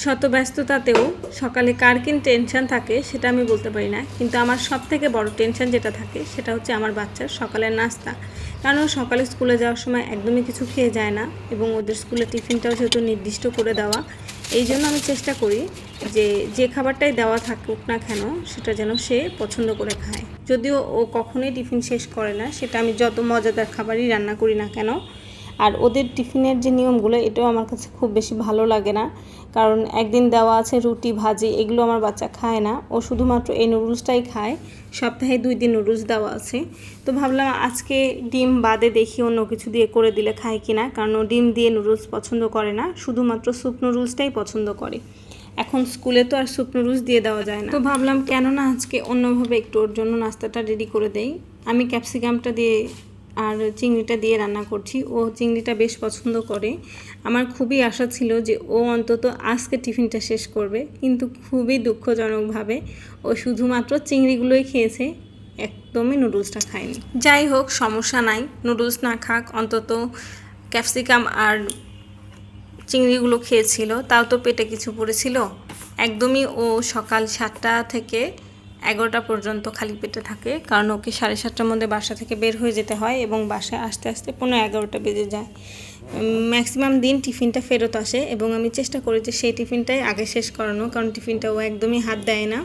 শত ব্যস্ততাতেও সকালে কার কি টেনশন থাকে সেটা আমি বলতে পারি না, কিন্তু আমার সবথেকে বড় টেনশন যেটা থাকে সেটা হচ্ছে আমার বাচ্চার সকালের নাস্তা। কারণ ও সকালে স্কুলে যাওয়ার সময় একদমই কিছু খেয়ে যায় না, এবং ওদের স্কুলে টিফিনটাও যেহেতু নির্দিষ্ট করে দেওয়া, এই জন্য আমি চেষ্টা করি যে খাবারটাই দেওয়া থাকুক না কেন সেটা যেন সে পছন্দ করে খায়। যদিও ও কখনোই টিফিন শেষ করে না, সেটা আমি যত মজাদার খাবারই রান্না করি না কেন। আর ওদের টিফিনের যে নিয়মগুলো, এটাও আমার কাছে খুব বেশি ভালো লাগে না, কারণ একদিন দেওয়া আছে রুটি ভাজি, এগুলো আমার বাচ্চা খায় না। ও শুধুমাত্র এই নুডলসটাই খায়। সপ্তাহে 2 দিন নুডলস দেওয়া আছে। তো ভাবলাম আজকে ডিম বাদে দেখি অন্য কিছু দিয়ে করে দিলে খায় কিনা, কারণ ও ডিম দিয়ে নুডলস পছন্দ করে না, শুধুমাত্র স্যুপ নুডলসটাই পছন্দ করে। এখন স্কুলে তো আর স্যুপ নুডলস দিয়ে দেওয়া যায় না, তো ভাবলাম কেন না আজকে অন্যভাবে একটু ওর জন্য নাস্তাটা রেডি করে দেই। আমি ক্যাপসিকামটা দিয়ে আর চিংড়িটা দিয়ে রান্না করছি। ও চিংড়িটা বেশ পছন্দ করে। আমার খুবই আশা ছিল যে ও অন্তত আজকে টিফিনটা শেষ করবে, কিন্তু খুবই দুঃখজনকভাবে ও শুধুমাত্র চিংড়িগুলোই খেয়েছে, একদমই নুডলসটা খায়নি। যাই হোক, সমস্যা নাই, নুডলস না খাক, অন্তত ক্যাপসিকাম আর চিংড়িগুলো খেয়েছিল, তাও তো পেটে কিছু পড়েছিল। একদমই ও সকাল 7টা থেকে 11টা পর্যন্ত খালি পেটে থাকে, কারণ ওকে 7:30টার মধ্যে বাসা থেকে বের হয়ে যেতে হয় এবং বাসায় আসতে আসতে 11:15 বেজে যায়। ম্যাক্সিমাম দিন টিফিনটা ফেরত আসে, এবং আমি চেষ্টা করি যে সেই টিফিনটাই আগে শেষ করানো, কারণ টিফিনটা ও একদমই হাত দেয় না।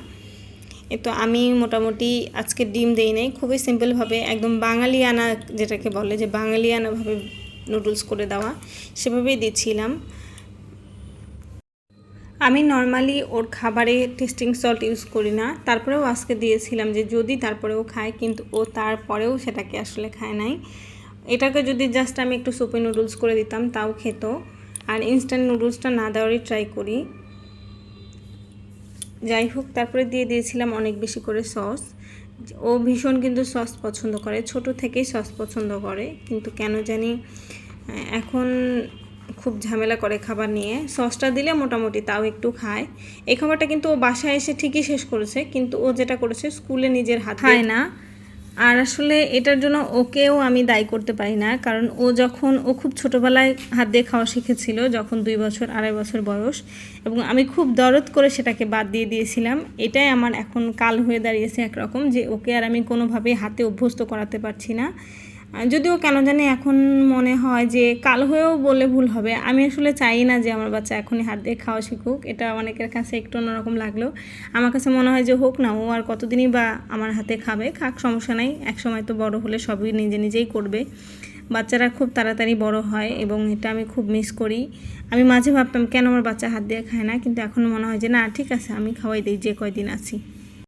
তো আমি মোটামুটি আজকে ডিম দেই নাই, খুবই সিম্পলভাবে একদম বাঙালিয়ানা, যেটাকে বলে যে বাঙালিয়ানাভাবে নুডলস করে দেওয়া, সেভাবেই দিচ্ছিলাম। আমি নর্মালি ওর খাবারে টেস্টিং সল্ট ইউজ করি না, তারপরেও আজকে দিয়েছিলাম যে যদি তারপরেও খায়, কিন্তু ও তারপরেও সেটাকে আসলে খায় নাই। এটাকে যদি জাস্ট আমি একটু সুপি নুডলস করে দিতাম তাও খেত, আর ইনস্ট্যান্ট নুডলসটা না দেওয়ারই ট্রাই করি। যাই হোক, তারপরে দিয়ে দিয়েছিলাম অনেক বেশি করে সস। ও ভীষণ কিন্তু সস পছন্দ করে, ছোট থেকেই সস পছন্দ করে, কিন্তু কেন জানি এখন খুব ঝামেলা করে খাবার নিয়ে। সসটা দিলে মোটামুটি তাও একটু খায়। এই খাবারটা কিন্তু ও বাসায় এসে ঠিকই শেষ করেছে, কিন্তু ও যেটা করেছে স্কুলে নিজের হাতে খায় না। আর আসলে এটার জন্য ওকেও আমি দায়ী করতে পারি না, কারণ ও খুব ছোটোবেলায় হাত দিয়ে খাওয়া শিখেছিল, যখন 2 বছর 2.5 বছর বয়স, এবং আমি খুব দরদ করে সেটাকে বাদ দিয়ে দিয়েছিলাম। এটাই আমার এখন কাল হয়ে দাঁড়িয়েছে একরকম, যে ওকে আর আমি কোনোভাবেই হাতে অভ্যস্ত করাতে পারছি না। যদিও কেন জানি এখন মনে হয় যে কাল হয়েও বলে ভুল হবে, আমি আসলে চাই না যে আমার বাচ্চা এখনই হাত দিয়ে খাওয়া শিখুক। এটা অনেকের কাছে একটু অন্যরকম লাগলেও আমার কাছে মনে হয় যে হোক না, ও আর কতদিনই বা আমার হাতে খাবে, খাক, সমস্যা নাই, একসময় তো বড় হলে সবই নিজেই করবে। বাচ্চারা খুব তাড়াতাড়ি বড় হয়, এবং এটা আমি খুব মিস করি। আমি মাঝে ভাবতাম কেন আমার বাচ্চা হাত দিয়ে খায় না, কিন্তু এখন মনে হয় যে না, ঠিক আছে, আমি খাওয়াই দিই যে কয়দিন আছি।